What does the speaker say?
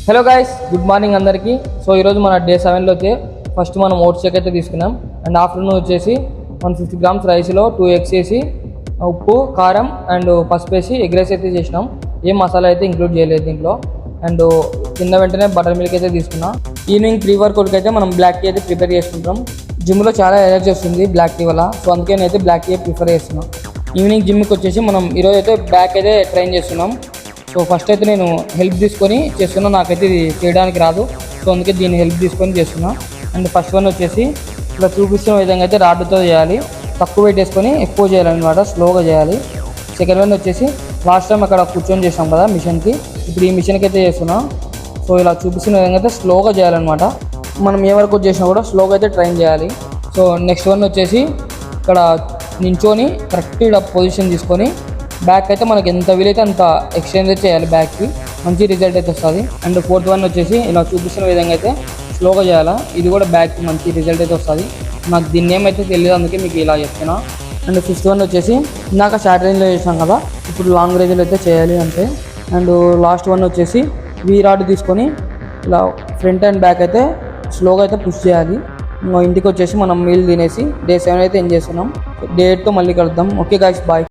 Hello guys, good morning అందరికీ. So ఈరోజు మన డే 7లో అయితే ఫస్ట్ మనం ఓట్స్ షేక్ అయితే తీసుకున్నాం. అండ్ ఆఫ్టర్నూన్ వచ్చేసి 150 గ్రామ్స్ రైస్లో 2 ఎగ్స్ వేసి ఉప్పు కారం అండ్ పసుపు వేసి ఎగ్ రైస్ అయితే చేసినాం. ఏం మసాలా అయితే ఇంక్లూడ్ చేయలేదు దీంట్లో. అండ్ తిన్న వెంటనే బటర్ మిల్క్ అయితే తీసుకున్నాం. ఈవినింగ్ ప్రీ వర్కౌట్కి అయితే మనం బ్లాక్ టీ అయితే ప్రిపేర్ చేసుకుంటాం. జిమ్లో చాలా ఎనర్జీ వస్తుంది బ్లాక్ టీ వల్ల. సో అందుకే నేనైతే బ్లాక్ టీ ప్రిఫర్ చేస్తున్నాం. ఈవినింగ్ జిమ్కి వచ్చేసి మనం ఈరోజు అయితే బ్యాక్ అయితే ట్రైన్ చేస్తున్నాం. సో ఫస్ట్ అయితే నేను హెల్ప్ తీసుకొని చేస్తున్నా, నాకైతే ఇది చేయడానికి రాదు. సో అందుకే దీన్ని హెల్ప్ తీసుకొని చేస్తున్నా. అండ్ ఫస్ట్ వన్ వచ్చేసి ఇలా చూపిస్తున్న విధంగా అయితే రాడ్తో చేయాలి. తక్కువ వెయిట్ వేసుకొని ఎక్కువ చేయాలన్నమాట, స్లోగా చేయాలి. సెకండ్ వన్ వచ్చేసి లాస్ట్ టైం అక్కడ కూర్చొని చేసాం కదా మిషన్కి, ఇప్పుడు ఈ మిషన్కి అయితే చేస్తున్నాం. సో ఇలా చూపిస్తున్న విధంగా అయితే స్లోగా చేయాలన్నమాట. మనం ఏ వరకు చేసినా కూడా స్లోగా అయితే ట్రైన్ చేయాలి. సో నెక్స్ట్ వన్ వచ్చేసి ఇక్కడ నించొని కరెక్ట్ ఇలా పొజిషన్ తీసుకొని బ్యాక్ అయితే మనకి ఎంత వీలైతే అంత ఎక్స్టెండ్ చేయాలి, బ్యాక్కి మంచి రిజల్ట్ అయితే వస్తుంది. అండ్ ఫోర్త్ వన్ వచ్చేసి ఇలా చూపిస్తున్న విధంగా అయితే స్లోగా చేయాలా, ఇది కూడా బ్యాక్కి మంచి రిజల్ట్ అయితే వస్తుంది. నాకు దీన్ని ఏమైతే తెలియదు, అందుకే మీకు ఇలా చెప్తున్నా. అండ్ ఫిఫ్త్ వన్ వచ్చేసి ఇందాక షార్ట్ రేంజ్లో చేసాం కదా, ఇప్పుడు లాంగ్ రేంజ్లో అయితే చేయాలి అంతే. అండ్ లాస్ట్ వన్ వచ్చేసి వీ రాడ్ తీసుకొని ఇలా ఫ్రంట్ అండ్ బ్యాక్ అయితే స్లోగా అయితే పుష్ చేయాలి. ఇంటికి వచ్చేసి మనం మీల్ తినేసి డే 7 అయితే ఎంజాయ్ చేస్తున్నాం. డే 8తో మళ్ళీ కలుద్దాం. Okay guys, bye.